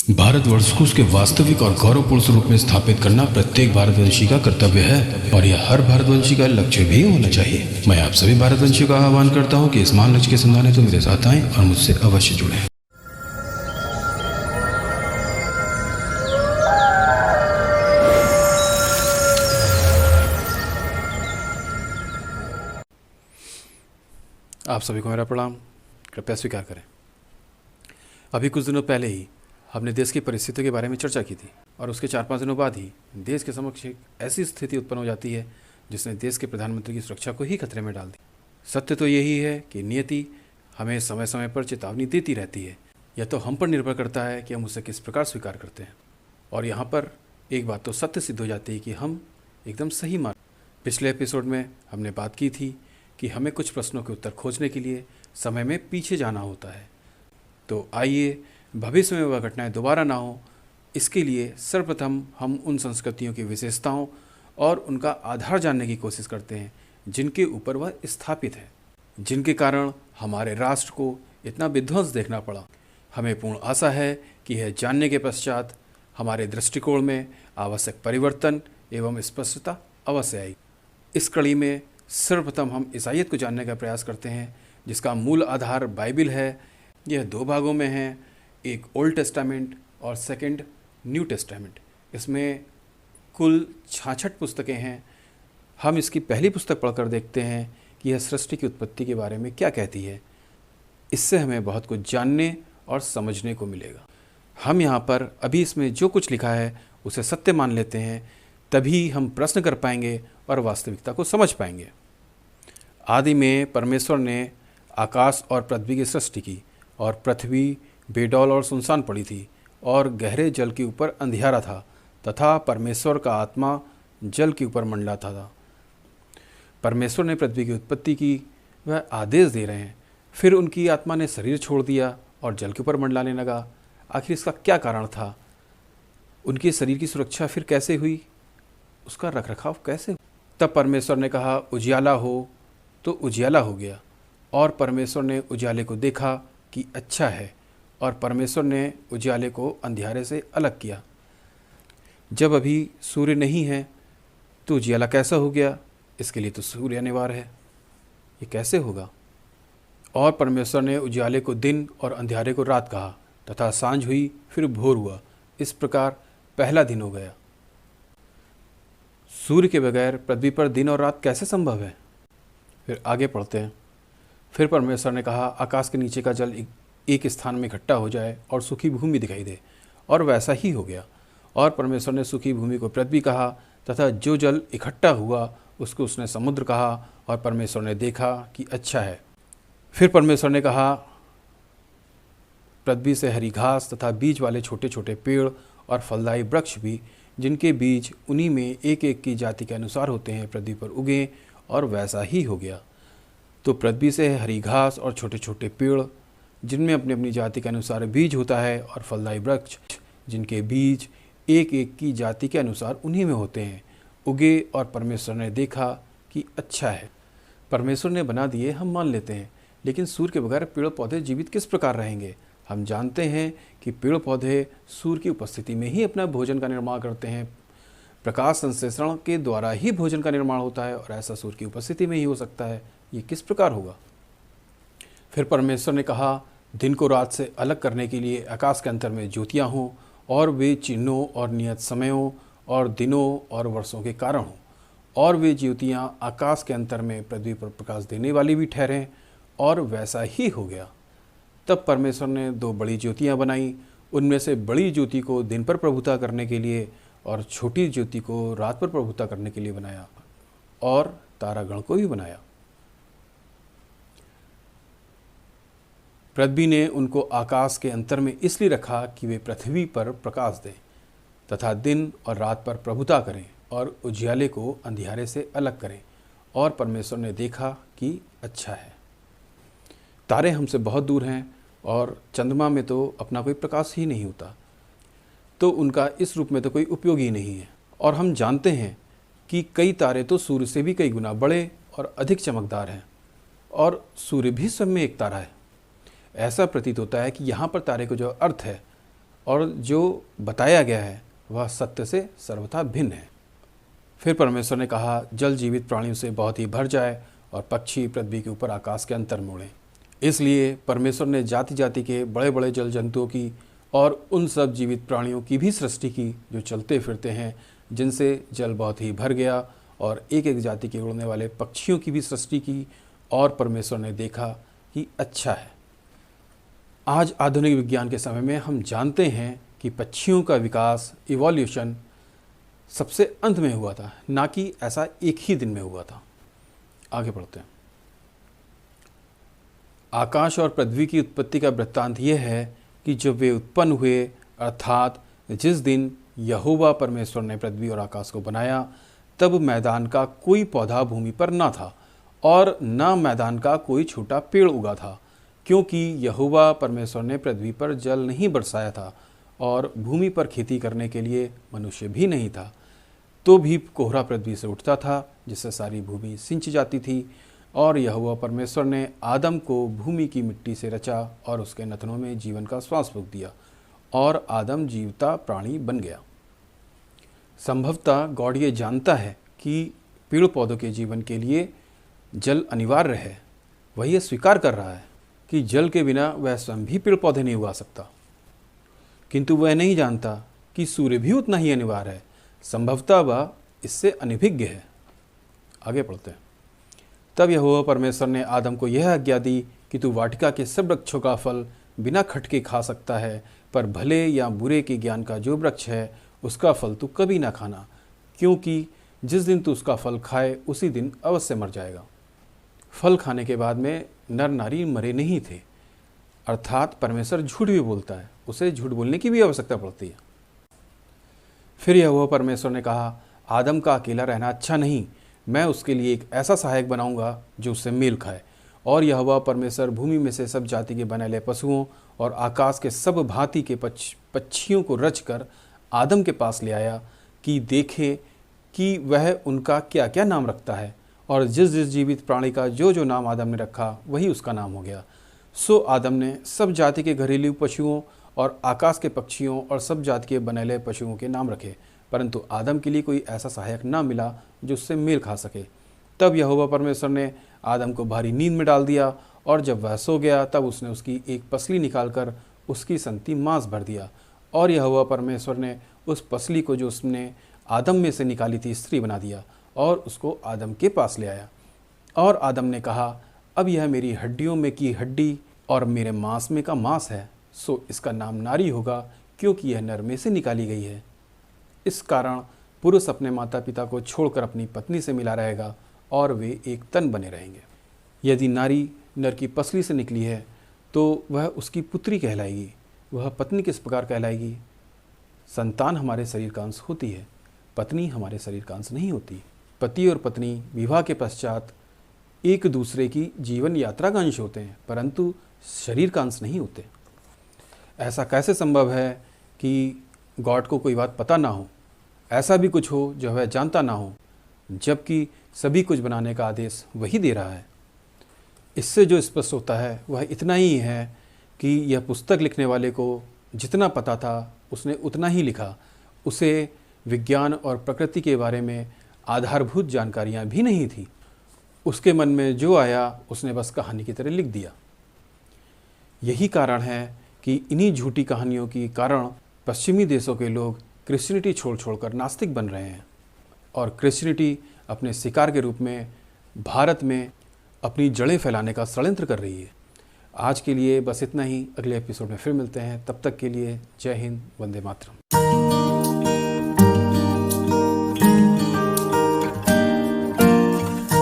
भारतवर्ष को उसके वास्तविक और गौरवपूर्ण स्वरूप में स्थापित करना प्रत्येक भारतवंशी का कर्तव्य है और यह हर भारतवंशी का लक्ष्य भी होना चाहिए। मैं आप सभी भारतवंशियों का आह्वान करता हूं कि इस महान लक्ष्य के संधान हेतु मेरे साथ आएं और मुझसे अवश्य जुड़ें। आप सभी को मेरा प्रणाम, कृपया स्वीकार करें। अभी कुछ दिनों पहले ही हमने देश की परिस्थितियों के बारे में चर्चा की थी और उसके 4-5 दिनों बाद ही देश के समक्ष एक ऐसी स्थिति उत्पन्न हो जाती है जिसने देश के प्रधानमंत्री की सुरक्षा को ही खतरे में डाल दी। सत्य तो यही है कि नियति हमें समय समय पर चेतावनी देती रहती है। यह तो हम पर निर्भर करता है कि हम उसे किस प्रकार स्वीकार करते हैं। और यहाँ पर एक बात तो सत्य सिद्ध हो जाती है कि हम एकदम सही मान। पिछले एपिसोड में हमने बात की थी कि हमें कुछ प्रश्नों के उत्तर खोजने के लिए समय में पीछे जाना होता है। तो आइए भविष्य में वह घटनाएं दोबारा ना हो, इसके लिए सर्वप्रथम हम उन संस्कृतियों की विशेषताओं और उनका आधार जानने की कोशिश करते हैं जिनके ऊपर वह स्थापित है, जिनके कारण हमारे राष्ट्र को इतना विध्वंस देखना पड़ा। हमें पूर्ण आशा है कि यह जानने के पश्चात हमारे दृष्टिकोण में आवश्यक परिवर्तन एवं स्पष्टता अवश्य आएगी। इस कड़ी में सर्वप्रथम हम ईसाइयत को जानने का प्रयास करते हैं जिसका मूल आधार बाइबिल है। यह 2 भागों में है, एक ओल्ड टेस्टामेंट और सेकंड न्यू टेस्टामेंट। इसमें कुल 66 पुस्तकें हैं। हम इसकी पहली पुस्तक पढ़कर देखते हैं कि यह सृष्टि की उत्पत्ति के बारे में क्या कहती है। इससे हमें बहुत कुछ जानने और समझने को मिलेगा। हम यहाँ पर अभी इसमें जो कुछ लिखा है उसे सत्य मान लेते हैं, तभी हम प्रश्न कर पाएंगे और वास्तविकता को समझ पाएंगे। आदि में परमेश्वर ने आकाश और पृथ्वी की सृष्टि की और पृथ्वी बेडौल और सुनसान पड़ी थी और गहरे जल के ऊपर अंधियारा था तथा परमेश्वर का आत्मा जल के ऊपर मंडलाता था। परमेश्वर ने पृथ्वी की उत्पत्ति की, वह आदेश दे रहे हैं। फिर उनकी आत्मा ने शरीर छोड़ दिया और जल के ऊपर मंडलाने लगा। आखिर इसका क्या कारण था? उनके शरीर की सुरक्षा फिर कैसे हुई? उसका रखरखाव कैसे? तब परमेश्वर ने कहा उजियाला हो, तो उजियाला हो गया। और परमेश्वर ने उजियाले को देखा कि अच्छा है, और परमेश्वर ने उजियाले को अंधियारे से अलग किया। जब अभी सूर्य नहीं है तो उजियाला कैसा हो गया? इसके लिए तो सूर्य अनिवार्य है। ये कैसे होगा? और परमेश्वर ने उजियाले को दिन और अंधियारे को रात कहा तथा सांझ हुई, फिर भोर हुआ। इस प्रकार पहला दिन हो गया। सूर्य के बगैर पृथ्वी पर दिन और रात कैसे संभव है? फिर आगे पढ़ते हैं। फिर परमेश्वर ने कहा आकाश के नीचे का जल एक स्थान में इकट्ठा हो जाए और सूखी भूमि दिखाई दे, और वैसा ही हो गया। और परमेश्वर ने सूखी भूमि को पृथ्वी कहा तथा जो जल इकट्ठा हुआ उसको उसने समुद्र कहा, और परमेश्वर ने देखा कि अच्छा है। फिर परमेश्वर ने कहा पृथ्वी से हरी घास तथा बीज वाले छोटे छोटे पेड़ और फलदायी वृक्ष भी, जिनके बीज उन्हीं में एक एक की जाति के अनुसार होते हैं, पृथ्वी पर उगे, और वैसा ही हो गया। तो पृथ्वी से हरी घास और छोटे छोटे पेड़ जिनमें अपनी अपनी जाति के अनुसार बीज होता है, और फलदायी वृक्ष जिनके बीज एक एक की जाति के अनुसार उन्हीं में होते हैं, उगे, और परमेश्वर ने देखा कि अच्छा है। परमेश्वर ने बना दिए, हम मान लेते हैं, लेकिन सूर्य के बगैर पेड़ पौधे जीवित किस प्रकार रहेंगे? हम जानते हैं कि पेड़ पौधे सूर्य की उपस्थिति में ही अपना भोजन का निर्माण करते हैं। प्रकाश संश्लेषण के द्वारा ही भोजन का निर्माण होता है, और ऐसा सूर्य की उपस्थिति में ही हो सकता है। ये किस प्रकार होगा? फिर परमेश्वर ने कहा दिन को रात से अलग करने के लिए आकाश के अंतर में ज्योतियाँ हों, और वे चिन्हों और नियत समयों और दिनों और वर्षों के कारण हों, और वे ज्योतियाँ आकाश के अंतर में पृथ्वी पर प्रकाश देने वाली भी ठहरें, और वैसा ही हो गया। तब परमेश्वर ने 2 बड़ी ज्योतियाँ बनाई। उनमें से बड़ी ज्योति को दिन पर प्रभुता करने के लिए और छोटी ज्योति को रात पर प्रभुता करने के लिए बनाया, और तारागण को भी बनाया। पृथ्वी ने उनको आकाश के अंतर में इसलिए रखा कि वे पृथ्वी पर प्रकाश दें तथा दिन और रात पर प्रभुता करें, और उजियाले को अंधियारे से अलग करें। और परमेश्वर ने देखा कि अच्छा है। तारे हमसे बहुत दूर हैं, और चंद्रमा में तो अपना कोई प्रकाश ही नहीं होता, तो उनका इस रूप में तो कोई उपयोग ही नहीं है। और हम जानते हैं कि कई तारे तो सूर्य से भी कई गुना बड़े और अधिक चमकदार हैं, और सूर्य भी स्वयं में एक तारा है। ऐसा प्रतीत होता है कि यहाँ पर तारे को जो अर्थ है और जो बताया गया है वह सत्य से सर्वथा भिन्न है। फिर परमेश्वर ने कहा, जल जीवित प्राणियों से बहुत ही भर जाए और पक्षी पृथ्वी के ऊपर आकाश के अंतर मोड़ें। इसलिए परमेश्वर ने जाति जाति के बड़े बड़े जल जंतुओं की और उन सब जीवित प्राणियों की भी सृष्टि की जो चलते फिरते हैं, जिनसे जल बहुत ही भर गया, और एक एक जाति के उड़ने वाले पक्षियों की भी सृष्टि की, और परमेश्वर ने देखा कि अच्छा है। आज आधुनिक विज्ञान के समय में हम जानते हैं कि पक्षियों का विकास, इवोल्यूशन सबसे अंत में हुआ था, ना कि ऐसा एक ही दिन में हुआ था। आगे बढ़ते हैं। आकाश और पृथ्वी की उत्पत्ति का वृत्तांत यह है कि जब वे उत्पन्न हुए, अर्थात जिस दिन यहोवा परमेश्वर ने पृथ्वी और आकाश को बनाया, तब मैदान का कोई पौधा भूमि पर न था और न मैदान का कोई छोटा पेड़ उगा था, क्योंकि यहोवा परमेश्वर ने पृथ्वी पर जल नहीं बरसाया था और भूमि पर खेती करने के लिए मनुष्य भी नहीं था। तो भी कोहरा पृथ्वी से उठता था, जिससे सारी भूमि सिंच जाती थी। और यहोवा परमेश्वर ने आदम को भूमि की मिट्टी से रचा और उसके नथनों में जीवन का श्वास फूंक दिया, और आदम जीवता प्राणी बन गया। संभवतः गॉड ये जानता है कि पेड़ पौधों के जीवन के लिए जल अनिवार्य है। वह ये स्वीकार कर रहा है कि जल के बिना वह स्वयं भी पेड़ पौधे नहीं उगा सकता, किंतु वह नहीं जानता कि सूर्य भी उतना ही अनिवार्य है। संभवतः वह इससे अनभिज्ञ है। आगे पढ़ते हैं। तब यहोवा परमेश्वर ने आदम को यह आज्ञा दी कि तू वाटिका के सब वृक्षों का फल बिना खटके खा सकता है, पर भले या बुरे के ज्ञान का जो वृक्ष है उसका फल तू कभी ना खाना, क्योंकि जिस दिन तू उसका फल खाए उसी दिन अवश्य मर जाएगा। फल खाने के बाद में नर नारी मरे नहीं थे, अर्थात परमेश्वर झूठ भी बोलता है, उसे झूठ बोलने की भी आवश्यकता पड़ती है। फिर यहोवा परमेश्वर ने कहा, आदम का अकेला रहना अच्छा नहीं, मैं उसके लिए एक ऐसा सहायक बनाऊंगा जो उससे मेल खाए। और यहोवा परमेश्वर भूमि में से सब जाति के बनेले पशुओं और आकाश के सब भांति के पक्षियों को रचकर आदम के पास ले आया कि देखे कि वह उनका क्या क्या नाम रखता है। और जिस जिस जीवित प्राणी का जो जो नाम आदम ने रखा वही उसका नाम हो गया। सो आदम ने सब जाति के घरेलू पशुओं और आकाश के पक्षियों और सब जाति के बनेले पशुओं के नाम रखे, परंतु आदम के लिए कोई ऐसा सहायक न मिला जो उससे मेल खा सके। तब यहोवा परमेश्वर ने आदम को भारी नींद में डाल दिया, और जब वह सो गया तब उसने उसकी एक पसली निकालकर उसकी संति मांस भर दिया। और यहोवा परमेश्वर ने उस पसली को जो उसने आदम में से निकाली थी स्त्री बना दिया और उसको आदम के पास ले आया। और आदम ने कहा, अब यह मेरी हड्डियों में की हड्डी और मेरे मांस में का मांस है, सो इसका नाम नारी होगा, क्योंकि यह नर में से निकाली गई है। इस कारण पुरुष अपने माता पिता को छोड़कर अपनी पत्नी से मिला रहेगा और वे एक तन बने रहेंगे। यदि नारी नर की पसली से निकली है तो वह उसकी पुत्री कहलाएगी। वह पत्नी किस प्रकार कहलाएगी? संतान हमारे शरीर का अंश होती है, पत्नी हमारे शरीर का अंश नहीं होती। पति और पत्नी विवाह के पश्चात एक दूसरे की जीवन यात्रा का अंश होते हैं, परंतु शरीर का अंश नहीं होते। ऐसा कैसे संभव है कि गॉड को कोई बात पता ना हो, ऐसा भी कुछ हो जो वह जानता ना हो, जबकि सभी कुछ बनाने का आदेश वही दे रहा है। इससे जो स्पष्ट होता है वह इतना ही है कि यह पुस्तक लिखने वाले को जितना पता था उसने उतना ही लिखा। उसे विज्ञान और प्रकृति के बारे में आधारभूत जानकारियाँ भी नहीं थी। उसके मन में जो आया उसने बस कहानी की तरह लिख दिया। यही कारण है कि इन्हीं झूठी कहानियों के कारण पश्चिमी देशों के लोग क्रिश्चियनिटी छोड़ छोड़कर नास्तिक बन रहे हैं, और क्रिश्चियनिटी अपने शिकार के रूप में भारत में अपनी जड़ें फैलाने का षड्यंत्र कर रही है। आज के लिए बस इतना ही। अगले एपिसोड में फिर मिलते हैं। तब तक के लिए जय हिंद, वंदे मातरम।